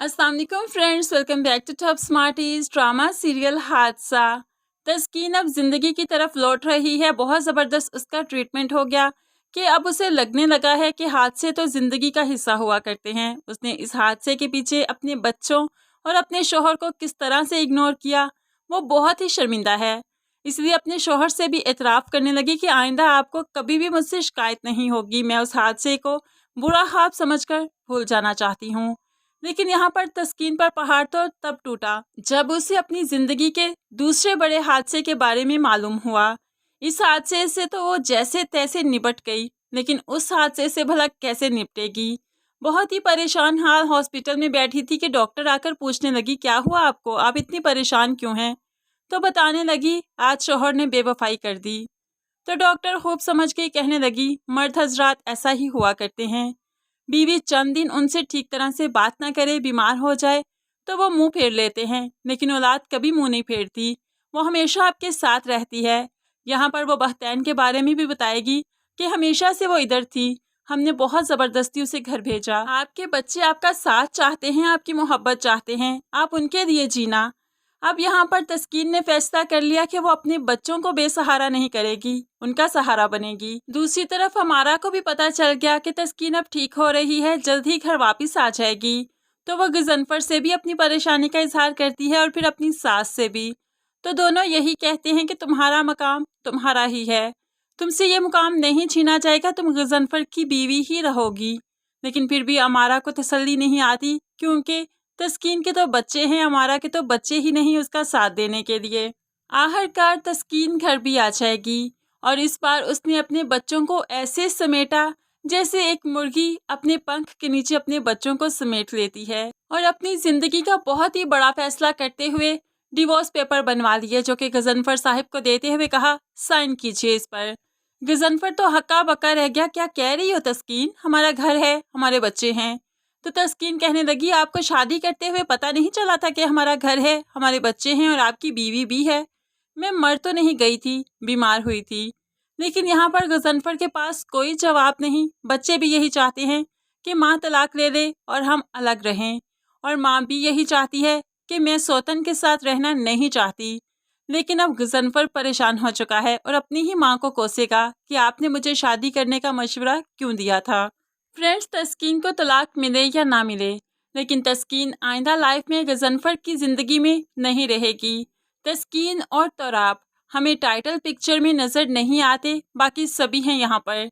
अस्सलाम वालेकुम friends, welcome back to Top Smarties. Drama serial Hadsa. Taskeen अब जिंदगी की तरफ लौट रही है। बहुत ज़बरदस्त उसका ट्रीटमेंट हो गया कि अब उसे लगने लगा है कि हादसे तो ज़िंदगी का हिस्सा हुआ करते हैं। उसने इस हादसे के पीछे अपने बच्चों और अपने शोहर को किस तरह से इग्नोर किया, वो बहुत ही शर्मिंदा है। इसलिए अपने शोहर से भी एतराफ़ करने लगी कि आइंदा आपको कभी भी मुझसे शिकायत नहीं होगी। मैं उस हादसे को बुरा ख्वाब समझकर भूल जाना चाहती हूँ। लेकिन यहाँ पर तस्कीन पर पहाड़ तो तब टूटा जब उसे अपनी जिंदगी के दूसरे बड़े हादसे के बारे में मालूम हुआ। इस हादसे से तो वो जैसे तैसे निपट गई, लेकिन उस हादसे से भला कैसे निपटेगी। बहुत ही परेशान हाल हॉस्पिटल में बैठी थी कि डॉक्टर आकर पूछने लगी, क्या हुआ आपको, आप इतनी परेशान क्यों हैं। तो बताने लगी, आज शोहर ने बेवफाई कर दी। तो डॉक्टर खूब समझ के कहने लगी, मर्द हजरात ऐसा ही हुआ करते हैं। बीवी चंद दिन उनसे ठीक तरह से बात ना करे, बीमार हो जाए तो वो मुंह फेर लेते हैं, लेकिन औलाद कभी मुंह नहीं फेरती, वो हमेशा आपके साथ रहती है। यहाँ पर वो बहतैन के बारे में भी बताएगी कि हमेशा से वो इधर थी, हमने बहुत ज़बरदस्ती उसे घर भेजा। आपके बच्चे आपका साथ चाहते हैं, आपकी मोहब्बत चाहते हैं, आप उनके लिए जीना। अब यहाँ पर तस्कीन ने फैसला कर लिया कि वो अपने बच्चों को बेसहारा नहीं करेगी, उनका सहारा बनेगी। दूसरी तरफ हमारा को भी पता चल गया कि तस्कीन अब ठीक हो रही है, जल्द ही घर वापस आ जाएगी। तो वो गजनफर से भी अपनी परेशानी का इजहार करती है और फिर अपनी सास से भी। तो दोनों यही कहते हैं कि तुम्हारा मकाम तुम्हारा ही है, तुमसे ये मुकाम नहीं छीना जाएगा, तुम गजनफर की बीवी ही रहोगी। लेकिन फिर भी अमारा को तसल्ली नहीं आती, क्योंकि तस्कीन के तो बच्चे हैं, अमारा के तो बच्चे ही नहीं उसका साथ देने के लिए। आखिरकार तस्कीन घर भी आ जाएगी और इस बार उसने अपने बच्चों को ऐसे समेटा जैसे एक मुर्गी अपने पंख के नीचे अपने बच्चों को समेट लेती है, और अपनी जिंदगी का बहुत ही बड़ा फैसला करते हुए डिवोर्स पेपर बनवा लिए, जो कि गजनफर साहिब को देते हुए कहा, साइन कीजिए इस पर। गजनफर तो हक्का बक्का रह गया, क्या कह रही हो तस्कीन, हमारा घर है, हमारे बच्चे हैं। तो तस्कीन कहने लगी, आपको शादी करते हुए पता नहीं चला था कि हमारा घर है, हमारे बच्चे हैं और आपकी बीवी भी है। मैं मर तो नहीं गई थी, बीमार हुई थी। लेकिन यहाँ पर गजनफर के पास कोई जवाब नहीं। बच्चे भी यही चाहते हैं कि माँ तलाक ले ले और हम अलग रहें, और माँ भी यही चाहती है कि मैं सौतन के साथ रहना नहीं चाहती। लेकिन अब गजनफर परेशान हो चुका है और अपनी ही माँ को कोसेगा कि आपने मुझे शादी करने का मशवरा क्यों दिया था। फ्रेंड्स, तस्कीन को तलाक मिले या ना मिले, लेकिन तस्कीन आइंदा लाइफ में गजनफर की ज़िंदगी में नहीं रहेगी। तस्कीन और तोराब हमें टाइटल पिक्चर में नज़र नहीं आते, बाकी सभी हैं यहाँ पर।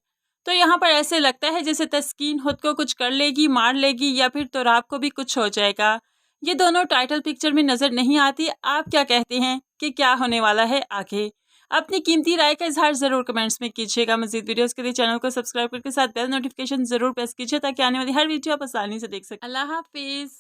तो यहाँ पर ऐसे लगता है जैसे तस्कीन खुद को कुछ कर लेगी, मार लेगी, या फिर तोराब को भी कुछ हो जाएगा। ये दोनों टाइटल पिक्चर में नज़र नहीं आती। आप क्या कहते हैं कि क्या होने वाला है आगे? अपनी कीमती राय का इजहार ज़रूर कमेंट्स में कीजिएगा। मज़ीद वीडियोस के लिए चैनल को सब्सक्राइब करके साथ बेल नोटिफिकेशन ज़रूर प्रेस कीजिए, ताकि आने वाली हर वीडियो आप आसानी से देख सकें। अल्लाह हाफिज़।